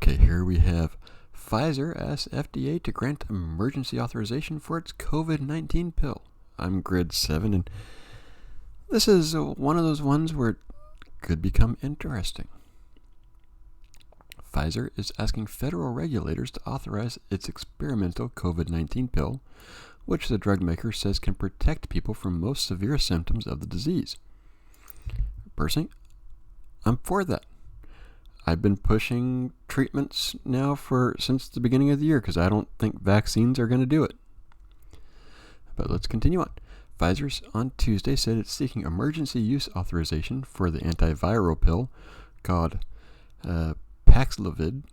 Okay, here we have Pfizer asks FDA to grant emergency authorization for its COVID-19 pill. I'm Grid 7, and this is one of those ones where it could become interesting. Pfizer is asking federal regulators to authorize its experimental COVID-19 pill, which the drug maker says can protect people from most severe symptoms of the disease. Personally, I'm for that. I've been pushing treatments now since the beginning of the year because I don't think vaccines are going to do it. But let's continue on. Pfizer on Tuesday said it's seeking emergency use authorization for the antiviral pill called Paxlovid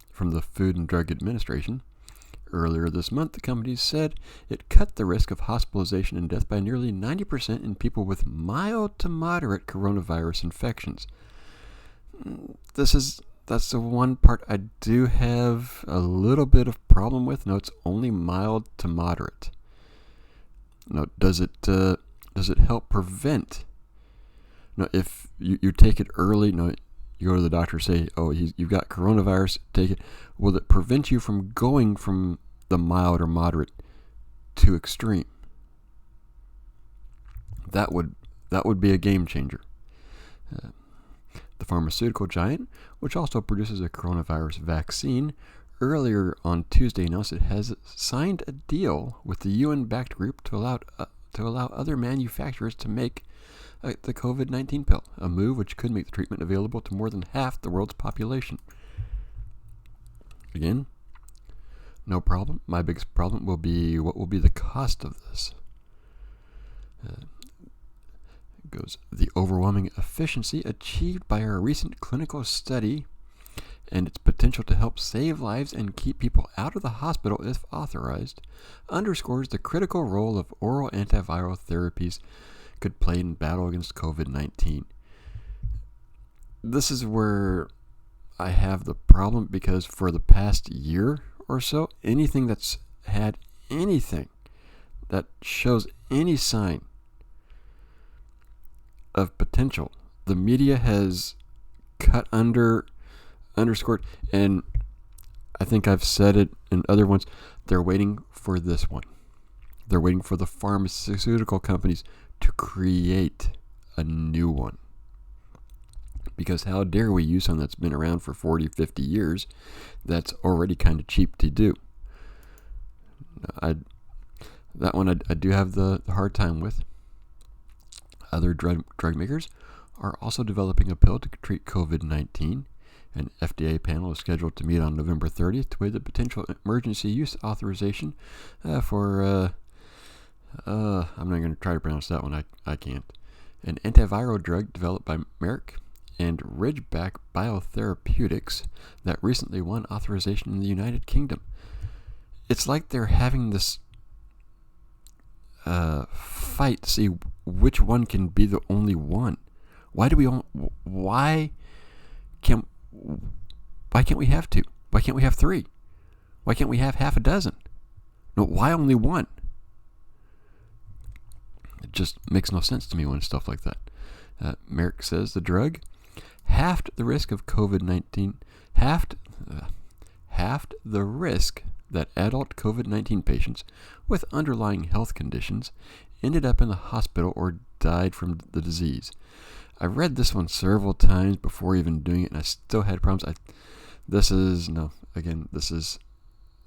from the Food and Drug Administration. Earlier this month, the company said it cut the risk of hospitalization and death by nearly 90% in people with mild to moderate coronavirus infections. That's the one part I do have a little bit of problem with. No, it's only mild to moderate. No, does it help prevent? No, if you take it early, no, you go to the doctor, say, oh, you've got coronavirus, take it. Will it prevent you from going from the mild or moderate to extreme? That would be a game changer. The pharmaceutical giant, which also produces a coronavirus vaccine, earlier on Tuesday announced it has signed a deal with the UN-backed group to allow other manufacturers to make the COVID-19 pill, a move which could make the treatment available to more than half the world's population. Again, no problem. My biggest problem will be what will be the cost of this. Goes the overwhelming efficiency achieved by our recent clinical study and its potential to help save lives and keep people out of the hospital if authorized underscores the critical role of oral antiviral therapies could play in battle against COVID-19. This is where I have the problem, because for the past year or so, anything that's had anything that shows any sign of potential, the media has cut underscored, and I think I've said it in other ones, they're waiting for this one. They're waiting for the pharmaceutical companies to create a new one. Because how dare we use something that's been around for 40, 50 years that's already kind of cheap to do. That one I do have the hard time with. Other drug makers are also developing a pill to treat COVID-19. An FDA panel is scheduled to meet on November 30th to weigh the potential emergency use authorization for, I'm not going to try to pronounce that one, I can't. An antiviral drug developed by Merck and Ridgeback Biotherapeutics that recently won authorization in the United Kingdom. It's like they're having this fight to see which one can be the only one. Why can't we have two? Why can't we have three? Why can't we have half a dozen? No, why only one? It just makes no sense to me when it's stuff like that. Merck says the drug halved the risk of COVID-19, halved the risk that adult COVID-19 patients with underlying health conditions ended up in the hospital or died from the disease. I read this one several times before even doing it, and I still had problems. This is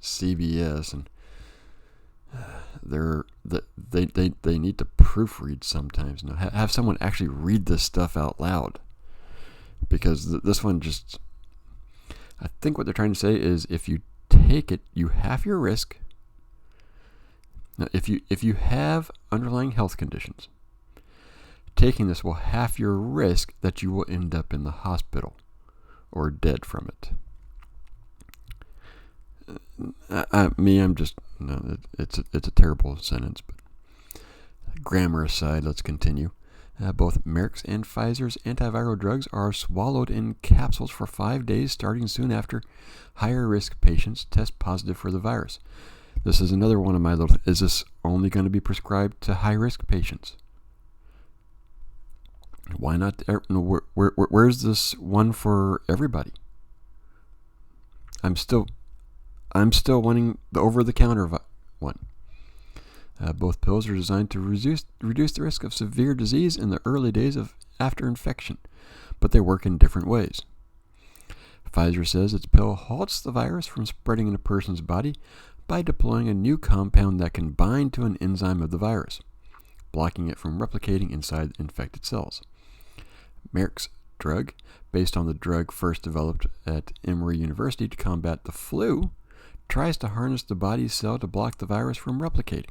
CBS, and they need to proofread sometimes. Have someone actually read this stuff out loud, because this one just, I think what they're trying to say is if you take it, you halve your risk. Now, if you have underlying health conditions, taking this will halve your risk that you will end up in the hospital or dead from it. It's a terrible sentence, but grammar aside, let's continue. Both Merck's and Pfizer's antiviral drugs are swallowed in capsules for 5 days, starting soon after higher risk patients test positive for the virus. This is another one of my little, is this only going to be prescribed to high risk patients? Why not? Where's this one for everybody? I'm still wanting the over-the-counter one. Both pills are designed to reduce the risk of severe disease in the early days after infection, but they work in different ways. Pfizer says its pill halts the virus from spreading in a person's body by deploying a new compound that can bind to an enzyme of the virus, blocking it from replicating inside infected cells. Merck's drug, based on the drug first developed at Emory University to combat the flu, tries to harness the body's cell to block the virus from replicating.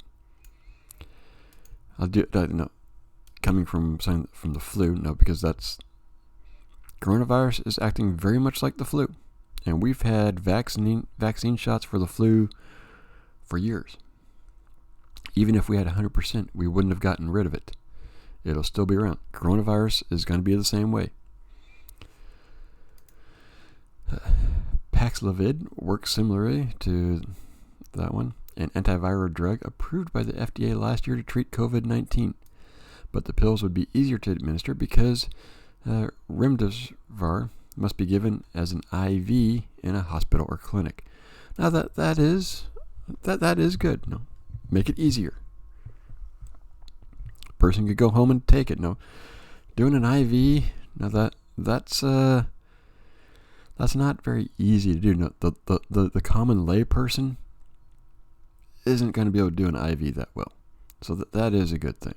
Coming from the flu, no, because coronavirus is acting very much like the flu, and we've had vaccine shots for the flu for years. Even if we had 100%, we wouldn't have gotten rid of it. It'll still be around. Coronavirus is going to be the same way. Paxlovid works similarly to that one, an antiviral drug approved by the FDA last year to treat COVID-19. But the pills would be easier to administer because remdesivir must be given as an IV in a hospital or clinic. Now that is good. No, make it easier. Person could go home and take it. No, doing an IV. Now that's not very easy to do. No, the common lay person isn't going to be able to do an IV that well. So that is a good thing.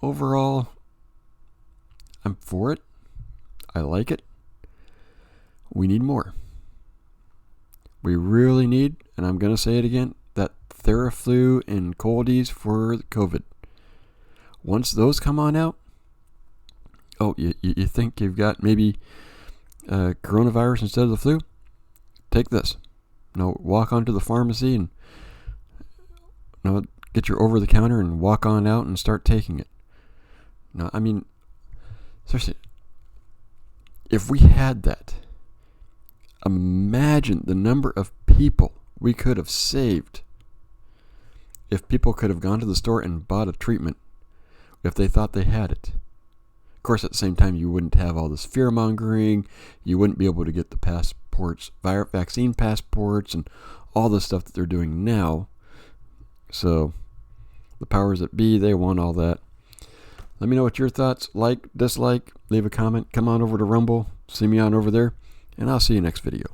Overall, I'm for it. I like it. We need more. We really need, and I'm going to say it again, that Theraflu and Coldies for COVID. Once those come on out, you think you've got maybe coronavirus instead of the flu? Take this. Walk onto the pharmacy and get your over-the-counter and walk on out and start taking it. No, I mean, seriously, if we had that, imagine the number of people we could have saved if people could have gone to the store and bought a treatment if they thought they had it. Of course, at the same time, you wouldn't have all this fear-mongering. You wouldn't be able to get the passports, vaccine passports, and all the stuff that they're doing now. So, the powers that be, they want all that. Let me know what your thoughts, like, dislike, leave a comment, come on over to Rumble, see me on over there, and I'll see you next video.